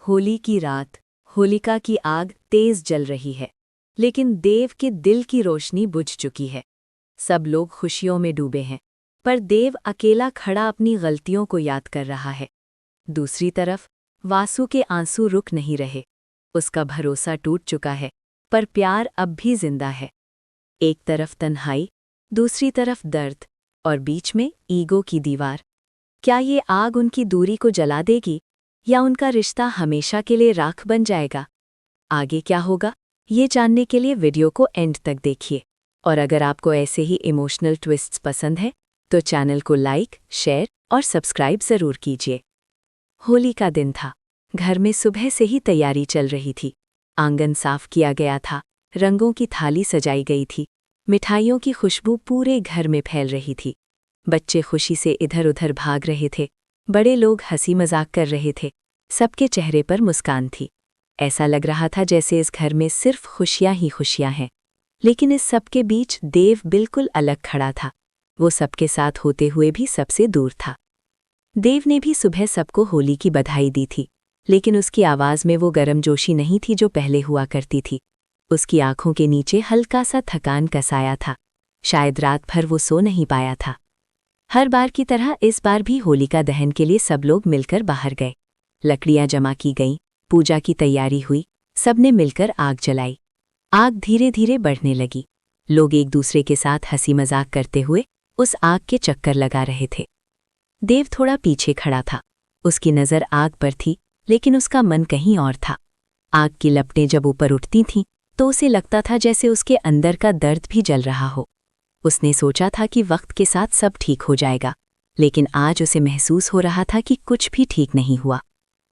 होली की रात, होलिका की आग तेज जल रही है, लेकिन देव के दिल की रोशनी बुझ चुकी है। सब लोग खुशियों में डूबे हैं, पर देव अकेला खड़ा अपनी गलतियों को याद कर रहा है। दूसरी तरफ वासु के आंसू रुक नहीं रहे। उसका भरोसा टूट चुका है, पर प्यार अब भी जिंदा है। एक तरफ तन्हाई, दूसरी तरफ दर्द, और बीच में ईगो की दीवार। क्या ये आग उनकी दूरी को जला देगी, या उनका रिश्ता हमेशा के लिए राख बन जाएगा? आगे क्या होगा, ये जानने के लिए वीडियो को एंड तक देखिए। और अगर आपको ऐसे ही इमोशनल ट्विस्ट्स पसंद है, तो चैनल को लाइक, शेयर और सब्सक्राइब ज़रूर कीजिए। होली का दिन था। घर में सुबह से ही तैयारी चल रही थी। आंगन साफ किया गया था, रंगों की थाली सजाई गई थी, मिठाइयों की खुशबू पूरे घर में फैल रही थी। बच्चे खुशी से इधर उधर भाग रहे थे, बड़े लोग हंसी मजाक कर रहे थे। सबके चेहरे पर मुस्कान थी। ऐसा लग रहा था जैसे इस घर में सिर्फ खुशियां ही खुशियां हैं। लेकिन इस सब के बीच देव बिल्कुल अलग खड़ा था। वो सबके साथ होते हुए भी सबसे दूर था। देव ने भी सुबह सबको होली की बधाई दी थी, लेकिन उसकी आवाज़ में वो गर्मजोशी नहीं थी जो पहले हुआ करती थी। उसकी आंखों के नीचे हल्का सा थकान कसाया था। शायद रात भर वो सो नहीं पाया था। हर बार की तरह इस बार भी होलिका दहन के लिए सब लोग मिलकर बाहर गए। लकड़ियां जमा की गईं, पूजा की तैयारी हुई, सबने मिलकर आग जलाई। आग धीरे धीरे बढ़ने लगी। लोग एक दूसरे के साथ हंसी मजाक करते हुए उस आग के चक्कर लगा रहे थे। देव थोड़ा पीछे खड़ा था। उसकी नज़र आग पर थी, लेकिन उसका मन कहीं और था। आग की लपटें जब ऊपर उठती थीं, तो उसे लगता था जैसे उसके अंदर का दर्द भी जल रहा हो। उसने सोचा था कि वक्त के साथ सब ठीक हो जाएगा, लेकिन आज उसे महसूस हो रहा था कि कुछ भी ठीक नहीं हुआ।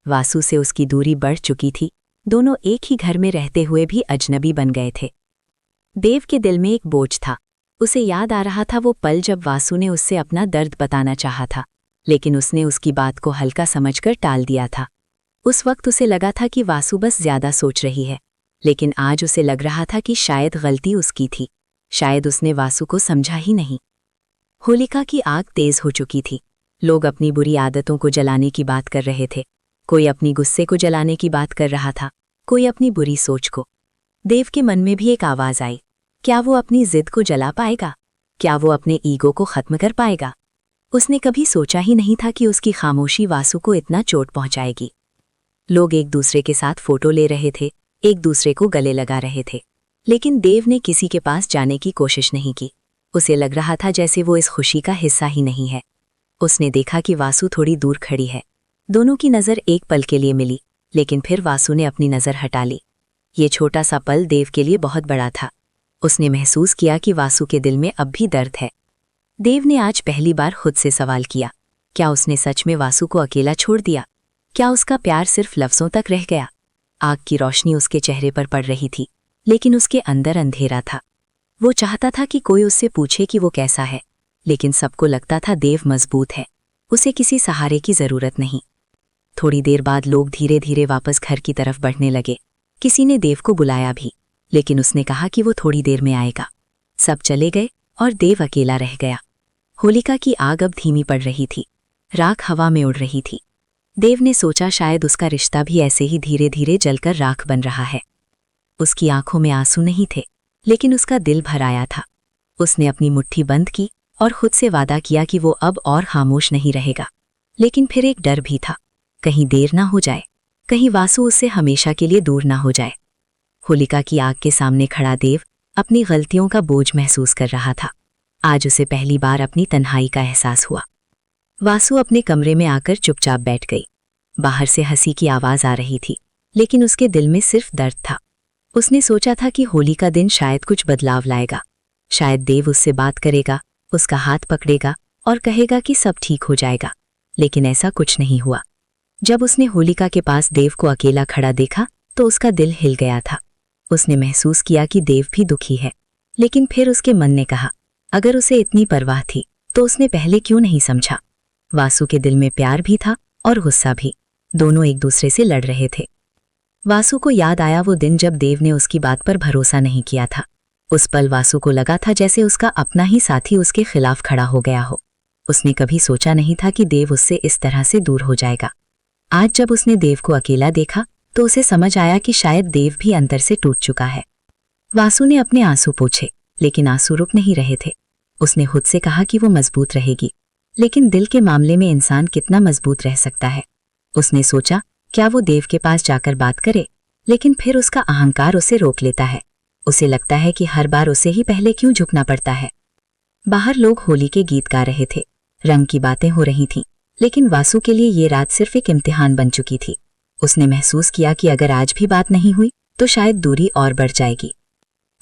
वासु से उसकी दूरी बढ़ चुकी थी। दोनों एक ही घर में रहते हुए भी अजनबी बन गए थे। देव के दिल में एक बोझ था। उसे याद आ रहा था वो पल जब वासु ने उससे अपना दर्द बताना चाहा था, लेकिन उसने उसकी बात को हल्का समझकर टाल दिया था। उस वक्त उसे लगा था कि वासु बस ज्यादा सोच रही है, लेकिन आज उसे लग रहा था कि शायद गलती उसकी थी। शायद उसने वासु को समझा ही नहीं। होलिका की आग तेज हो चुकी थी। लोग अपनी बुरी आदतों को जलाने की बात कर रहे थे। कोई अपनी गुस्से को जलाने की बात कर रहा था, कोई अपनी बुरी सोच को। देव के मन में भी एक आवाज़ आई। क्या वो अपनी जिद को जला पाएगा? क्या वो अपने ईगो को खत्म कर पाएगा? उसने कभी सोचा ही नहीं था कि उसकी खामोशी वासु को इतना चोट पहुंचाएगी। लोग एक दूसरे के साथ फोटो ले रहे थे, एक दूसरे को गले लगा रहे थे, लेकिन देव ने किसी के पास जाने की कोशिश नहीं की। उसे लग रहा था जैसे वो इस खुशी का हिस्सा ही नहीं है। उसने देखा कि वासु थोड़ी दूर खड़ी है। दोनों की नज़र एक पल के लिए मिली, लेकिन फिर वासु ने अपनी नज़र हटा ली। ये छोटा सा पल देव के लिए बहुत बड़ा था। उसने महसूस किया कि वासु के दिल में अब भी दर्द है। देव ने आज पहली बार खुद से सवाल किया, क्या उसने सच में वासु को अकेला छोड़ दिया? क्या उसका प्यार सिर्फ लफ्ज़ों तक रह गया? आग की रोशनी उसके चेहरे पर पड़ रही थी, लेकिन उसके अंदर अंधेरा था। वो चाहता था कि कोई उससे पूछे कि वो कैसा है, लेकिन सबको लगता था देव मजबूत है, उसे किसी सहारे की ज़रूरत नहीं। थोड़ी देर बाद लोग धीरे धीरे वापस घर की तरफ बढ़ने लगे। किसी ने देव को बुलाया भी, लेकिन उसने कहा कि वो थोड़ी देर में आएगा। सब चले गए और देव अकेला रह गया। होलिका की आग अब धीमी पड़ रही थी। राख हवा में उड़ रही थी। देव ने सोचा शायद उसका रिश्ता भी ऐसे ही धीरे धीरे जलकर राख बन रहा है। उसकी आंखों में आंसू नहीं थे, लेकिन उसका दिल भर आया था। उसने अपनी मुट्ठी बंद की और खुद से वादा किया कि वो अब और खामोश नहीं रहेगा। लेकिन फिर एक डर भी था, कहीं देर ना हो जाए, कहीं वासु उससे हमेशा के लिए दूर ना हो जाए। होलिका की आग के सामने खड़ा देव अपनी गलतियों का बोझ महसूस कर रहा था। आज उसे पहली बार अपनी तन्हाई का एहसास हुआ। वासु अपने कमरे में आकर चुपचाप बैठ गई। बाहर से हंसी की आवाज़ आ रही थी, लेकिन उसके दिल में सिर्फ दर्द था। उसने सोचा था कि होली का दिन शायद कुछ बदलाव लाएगा। शायद देव उससे बात करेगा, उसका हाथ पकड़ेगा और कहेगा कि सब ठीक हो जाएगा, लेकिन ऐसा कुछ नहीं हुआ। जब उसने होलिका के पास देव को अकेला खड़ा देखा, तो उसका दिल हिल गया था। उसने महसूस किया कि देव भी दुखी है, लेकिन फिर उसके मन ने कहा, अगर उसे इतनी परवाह थी तो उसने पहले क्यों नहीं समझा? वासु के दिल में प्यार भी था और गुस्सा भी, दोनों एक दूसरे से लड़ रहे थे। वासु को याद आया वो दिन जब देव ने उसकी बात पर भरोसा नहीं किया था। उस पल वासु को लगा था जैसे उसका अपना ही साथी उसके खिलाफ खड़ा हो गया हो। उसने कभी सोचा नहीं था कि देव उससे इस तरह से दूर हो जाएगा। आज जब उसने देव को अकेला देखा तो उसे समझ आया कि शायद देव भी अंदर से टूट चुका है। वासु ने अपने आंसू पोंछे, लेकिन आंसू रुक नहीं रहे थे। उसने खुद से कहा कि वो मजबूत रहेगी, लेकिन दिल के मामले में इंसान कितना मजबूत रह सकता है। उसने सोचा, क्या वो देव के पास जाकर बात करे, लेकिन फिर उसका अहंकार उसे रोक लेता है। उसे लगता है कि हर बार उसे ही पहले क्यों झुकना पड़ता है। बाहर लोग होली के गीत गा रहे थे, रंग की बातें हो रही थीं, लेकिन वासु के लिए ये रात सिर्फ एक इम्तिहान बन चुकी थी। उसने महसूस किया कि अगर आज भी बात नहीं हुई तो शायद दूरी और बढ़ जाएगी।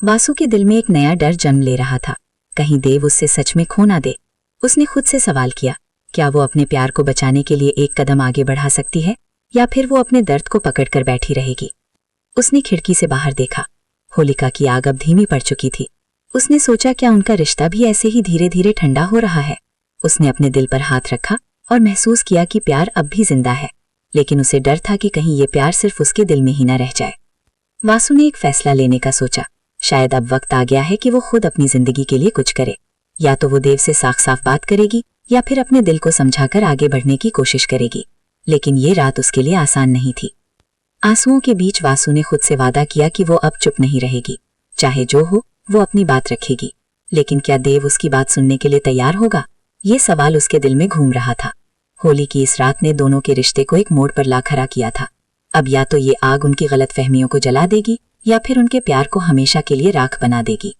वासु के दिल में एक नया डर जन्म ले रहा था, कहीं देव उससे सच में खो ना दे। उसने खुद से सवाल किया, क्या वो अपने प्यार को बचाने के लिए एक कदम आगे बढ़ा सकती है, या फिर वो अपने दर्द को पकड़कर बैठी रहेगी। उसने खिड़की से बाहर देखा। होलिका की आग अब धीमी पड़ चुकी थी। उसने सोचा, क्या उनका रिश्ता भी ऐसे ही धीरे धीरे ठंडा हो रहा है। उसने अपने दिल पर हाथ रखा और महसूस किया कि प्यार अब भी जिंदा है, लेकिन उसे डर था कि कहीं ये प्यार सिर्फ उसके दिल में ही न रह जाए। वासु ने एक फैसला लेने का सोचा। शायद अब वक्त आ गया है कि वो खुद अपनी जिंदगी के लिए कुछ करे। या तो वो देव से साफ साफ बात करेगी, या फिर अपने दिल को समझाकर आगे बढ़ने की कोशिश करेगी। लेकिन ये रात उसके लिए आसान नहीं थी। आंसुओं के बीच वासु ने खुद से वादा किया कि वो अब चुप नहीं रहेगी। चाहे जो हो, वो अपनी बात रखेगी। लेकिन क्या देव उसकी बात सुनने के लिए तैयार होगा? ये सवाल उसके दिल में घूम रहा था। होली की इस रात ने दोनों के रिश्ते को एक मोड़ पर ला खड़ा किया था। अब या तो ये आग उनकी गलतफहमियों को जला देगी, या फिर उनके प्यार को हमेशा के लिए राख बना देगी।